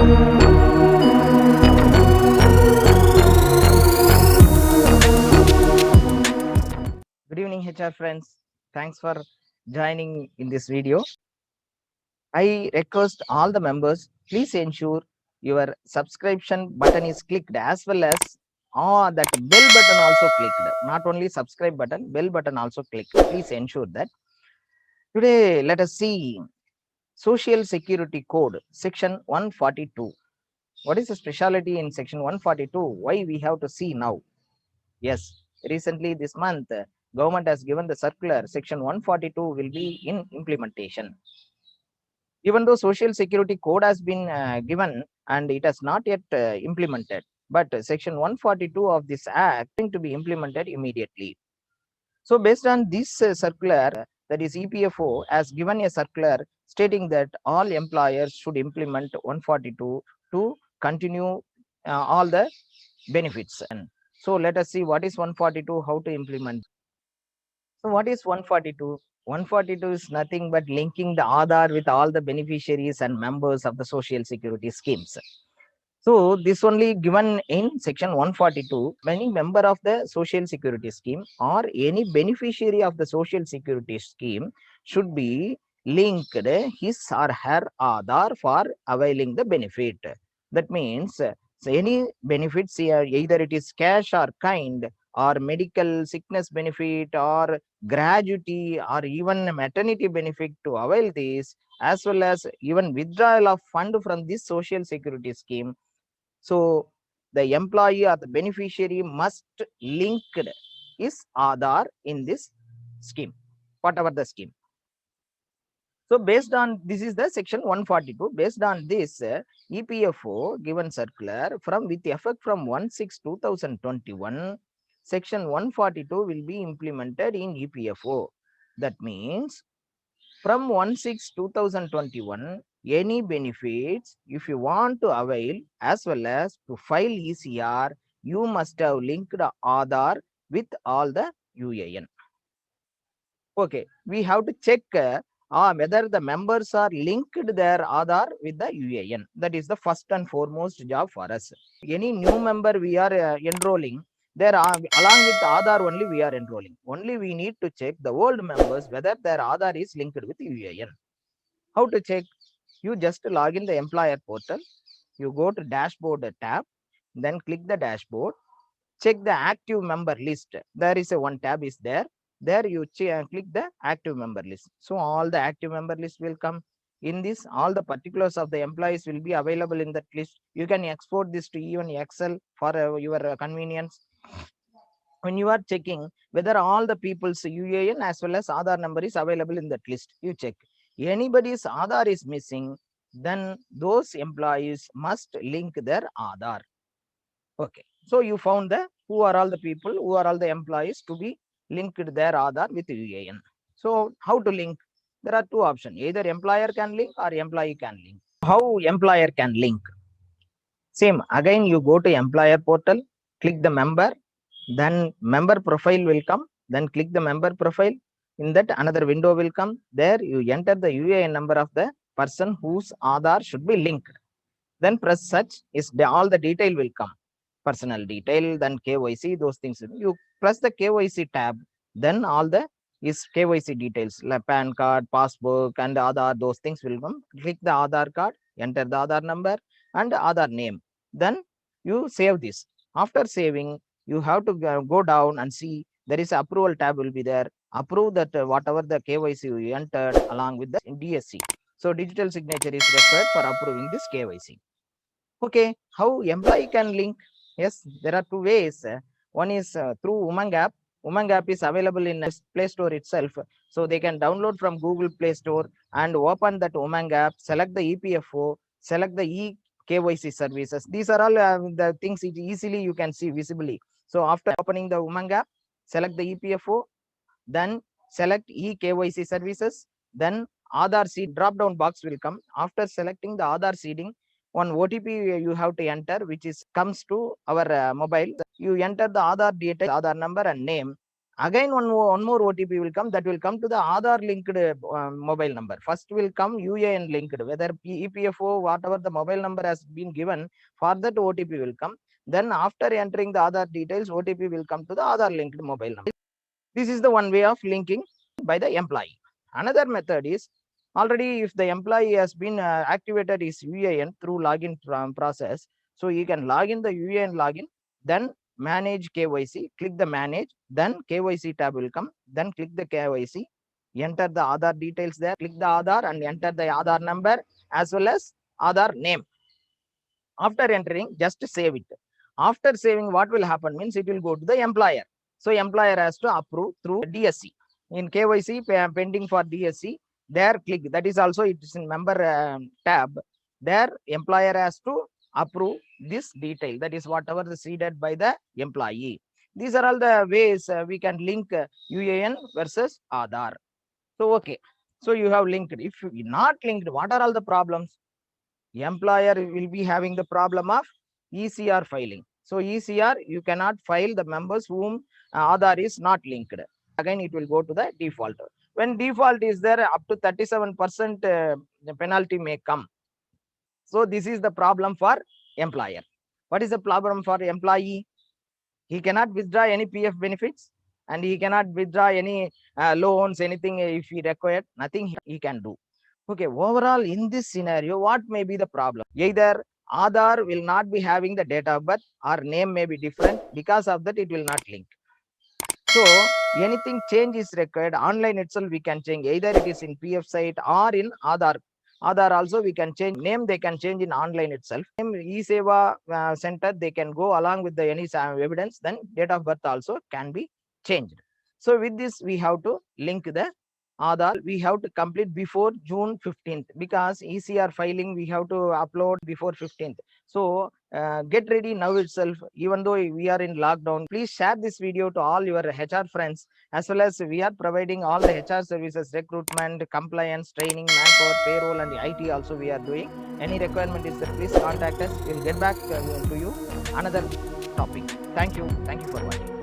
Good evening, HR friends. Thanks for joining in this video. I request all the members, please ensure your subscription button is clicked as well as that bell button also clicked. Not only subscribe button, bell button also clicked. Please ensure that. Today, let us see Social Security Code, Section 142. What is the speciality in Section 142? Why we have to see now? Yes, recently this month, government has given the circular. Section 142 will be in implementation. Even though Social Security Code has been given and it has not yet implemented, but Section 142 of this Act is going to be implemented immediately. So based on this circular, that is EPFO has given a circular stating that all employers should implement 142 to continue all the benefits. And so let us see what is 142, how to implement. So what is 142? 142 is nothing but linking the Aadhar with all the beneficiaries and members of the social security schemes. So this only given in section 142, any member of the social security scheme or any beneficiary of the social security scheme should be linked his or her Aadhar for availing the benefit. That means so any benefits, either it is cash or kind or medical sickness benefit or gratuity or even maternity benefit to avail this, as well as even withdrawal of fund from this social security scheme. So the employee or the beneficiary must link his Aadhar in this scheme, whatever the scheme. So based on this is the section 142. Based on this, EPFO given circular from with effect from 1/6/2021, section 142 will be implemented in EPFO. That means from 1/6/2021, any benefits, if you want to avail as well as to file ECR, you must have linked Aadhar with all the UAN. Okay, we have to check whether the members are linked their Aadhar with the UAN. That is the first and foremost job for us. Any new member we are enrolling, there are along with Aadhar only we are enrolling. Only we need to check the old members whether their Aadhar is linked with UAN. How to check? You just log in the employer portal. You go to dashboard tab, then click the dashboard. Check the active member list. There is a one tab is there. There you click the active member list. So all the active member list will come. In this, all the particulars of the employees will be available in that list. You can export this to even Excel for your convenience. When you are checking whether all the people's UAN as well as Aadhar number is available in that list, you check. Anybody's Aadhar is missing, then those employees must link their Aadhar. Okay, so you found the who are all the people, who are all the employees to be linked their Aadhar with UAN. So how to link? There are two options. Either employer can link or employee can link. How employer can link? Same, again you go to employer portal, click the member, then member profile will come, then click the member profile. In that another window will come. There you enter the UAN number of the person whose Aadhar should be linked. Then press search, is all the detail will come. Personal detail, then KYC, those things. You press the KYC tab, then all the is KYC details like PAN card, passbook, and Aadhar, those things will come. Click the Aadhar card, enter the Aadhar number and Aadhar name. Then you save this. After saving, you have to go down and see there is approval tab will be there. Approve that whatever the KYC you entered along with the DSC. So digital signature is required for approving this KYC. Okay, how employee can link? Yes, there are two ways. One is through Umang app. Umang app is available in Play Store itself. So they can download from Google Play Store and open that Umang app, select the EPFO, select the KYC services. These are all the things easily you can see visibly. So after opening the Umang app, select the EPFO, then select KYC services, then Aadhar seed drop down box will come. After selecting the Aadhar seeding, one OTP you have to enter, which is comes to our mobile. You enter the Aadhar detail, Aadhar number and name, Again, one more OTP will come, that will come to the Aadhar linked mobile number. First will come UAN linked, whether EPFO, whatever the mobile number has been given, for that OTP will come. Then after entering the Aadhar details, OTP will come to the Aadhar linked mobile number. This is the one way of linking by the employee. Another method is, already if the employee has been activated his UAN through login process, so you can log in the UAN login, then manage KYC, click the manage, then KYC tab will come, then click the KYC, enter the Aadhar details there, click the Aadhar and enter the Aadhar number as well as Aadhar name. After entering, just save it. After saving, what will happen means it will go to the employer. So employer has to approve through DSC. In KYC pending for DSC, there click, that is also it is in member tab. There employer has to approve this detail, that is whatever is read by the employee. These are all the ways we can link UAN versus Aadhar. So okay, so you have linked. If you not linked, what are all the problems? Employer will be having the problem of ECR filing. So ECR, you cannot file the members whom Aadhar is not linked. Again, it will go to the default. When default is there, up to 37% penalty may come. So this is the problem for employer. What is the problem for employee? He cannot withdraw any PF benefits and he cannot withdraw any loans, anything if he required, nothing he can do. Okay, overall in this scenario, what may be the problem? Either Aadhar will not be having the date of birth or name may be different, because of that it will not link. So anything change is required, online itself we can change, either it is in PF site or in Aadhar. Aadhar also we can change, name they can change in online itself. E-Seva center, they can go along with the any evidence, then date of birth also can be changed. So with this, we have to link the Aadhar, we have to complete before June 15th, because ECR filing we have to upload before 15th. So get ready now itself, even though we are in lockdown. Please share this video to all your HR friends, as well as we are providing all the HR services, recruitment, compliance, training, manpower, payroll, and the IT also we are doing. Any requirement is there, please contact us. We'll get back to you another topic. Thank you for watching.